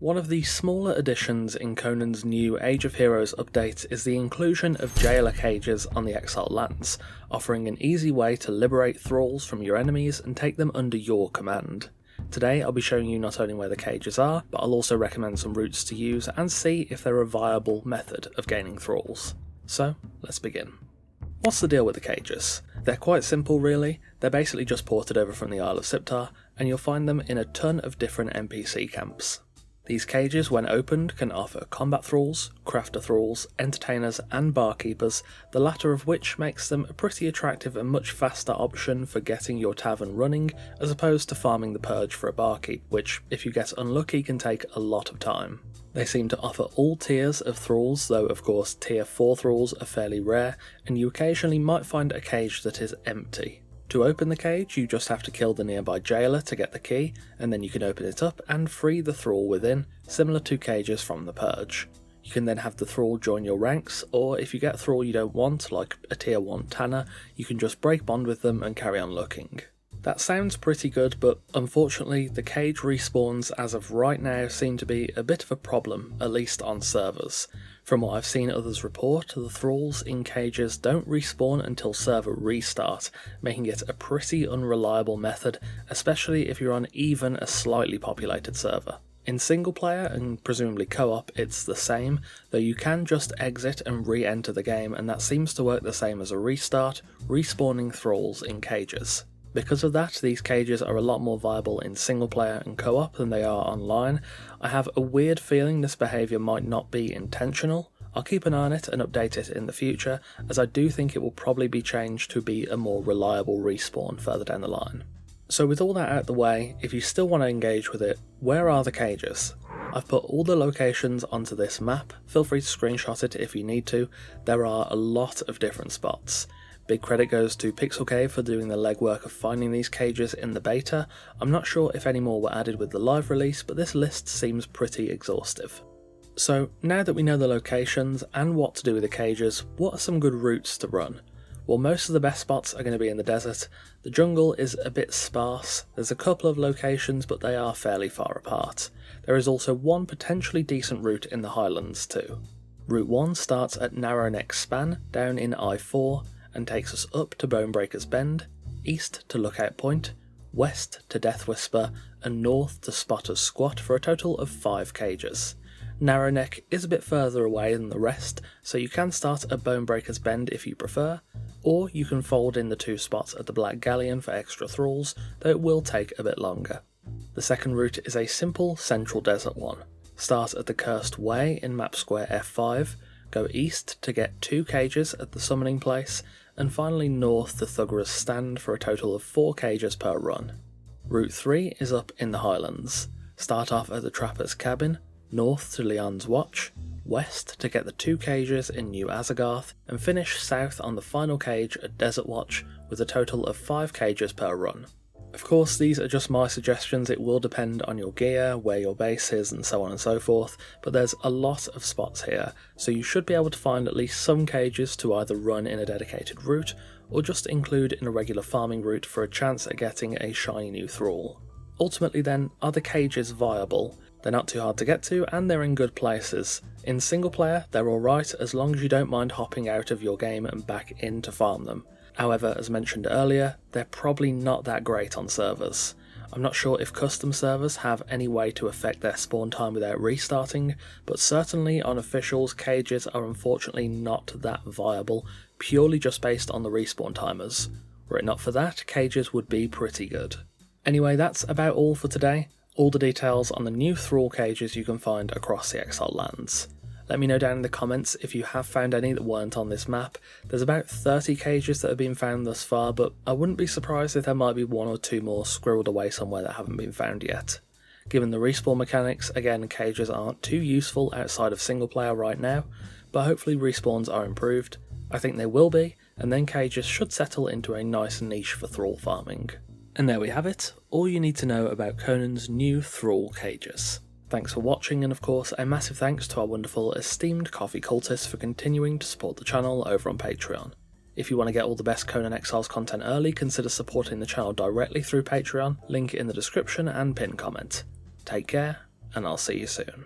One of the smaller additions in Conan's new Age of Heroes update is the inclusion of jailer cages on the exiled lands, offering an easy way to liberate thralls from your enemies and take them under your command. Today I'll be showing you not only where the cages are, but I'll also recommend some routes to use and see if they're a viable method of gaining thralls. So, let's begin. What's the deal with the cages? They're quite simple really, they're basically just ported over from the Isle of Siptar, and you'll find them in a ton of different NPC camps. These cages, when opened, can offer combat thralls, crafter thralls, entertainers and barkeepers, the latter of which makes them a pretty attractive and much faster option for getting your tavern running, as opposed to farming the purge for a barkeep, which, if you get unlucky, can take a lot of time. They seem to offer all tiers of thralls, though of course tier 4 thralls are fairly rare, and you occasionally might find a cage that is empty. To open the cage, you just have to kill the nearby jailer to get the key, and then you can open it up and free the thrall within, similar to cages from the purge. You can then have the thrall join your ranks, or if you get a thrall you don't want, like a tier 1 tanner, you can just break bond with them and carry on looking. That sounds pretty good, but unfortunately the cage respawns as of right now seem to be a bit of a problem, at least on servers. From what I've seen others report, the thralls in cages don't respawn until server restart, making it a pretty unreliable method, especially if you're on even a slightly populated server. In single player and presumably co-op it's the same, though you can just exit and re-enter the game, and that seems to work the same as a restart, respawning thralls in cages. Because of that, these cages are a lot more viable in single player and co-op than they are online. I have a weird feeling this behaviour might not be intentional. I'll keep an eye on it and update it in the future, as I do think it will probably be changed to be a more reliable respawn further down the line. So with all that out the way, if you still want to engage with it, where are the cages? I've put all the locations onto this map, feel free to screenshot it if you need to. There are a lot of different spots. Big credit goes to Pixel Cave for doing the legwork of finding these cages in the beta. I'm not sure if any more were added with the live release, but this list seems pretty exhaustive. So now that we know the locations and what to do with the cages, what are some good routes to run? Well, most of the best spots are going to be in the desert. The jungle is a bit sparse, there's a couple of locations but they are fairly far apart. There is also one potentially decent route in the highlands too. Route 1 starts at Narrow Neck Span down in I4, and takes us up to Bonebreaker's Bend, east to Lookout Point, west to Death Whisper, and north to Spotter's Squat for a total of 5 cages. Narrow Neck is a bit further away than the rest, so you can start at Bonebreaker's Bend if you prefer, or you can fold in the 2 spots at the Black Galleon for extra thralls, though it will take a bit longer. The second route is a simple central desert one. Start at the Cursed Way in map square F5, go east to get 2 cages at the summoning place, and finally north to Thugger's Stand for a total of 4 cages per run. Route 3 is up in the Highlands. Start off at the Trapper's Cabin, north to Leon's Watch, west to get the 2 cages in New Azagarth, and finish south on the final cage at Desert Watch with a total of 5 cages per run. Of course, these are just my suggestions, it will depend on your gear, where your base is and so on and so forth, but there's a lot of spots here, so you should be able to find at least some cages to either run in a dedicated route, or just include in a regular farming route for a chance at getting a shiny new thrall. Ultimately then, are the cages viable? They're not too hard to get to, and they're in good places. In single player, they're alright as long as you don't mind hopping out of your game and back in to farm them. However, as mentioned earlier, they're probably not that great on servers. I'm not sure if custom servers have any way to affect their spawn time without restarting, but certainly on officials, cages are unfortunately not that viable, purely just based on the respawn timers. Were it not for that, cages would be pretty good. Anyway, that's about all for today. All the details on the new thrall cages you can find across the exiled lands. Let me know down in the comments if you have found any that weren't on this map. There's about 30 cages that have been found thus far, but I wouldn't be surprised if there might be 1 or 2 more squirreled away somewhere that haven't been found yet. Given the respawn mechanics, again cages aren't too useful outside of single player right now, but hopefully respawns are improved. I think they will be, and then cages should settle into a nice niche for thrall farming. And there we have it, all you need to know about Conan's new thrall cages. Thanks for watching, and of course a massive thanks to our wonderful esteemed coffee cultists for continuing to support the channel over on Patreon. If you want to get all the best Conan Exiles content early, consider supporting the channel directly through Patreon, link in the description and pinned comment. Take care, and I'll see you soon.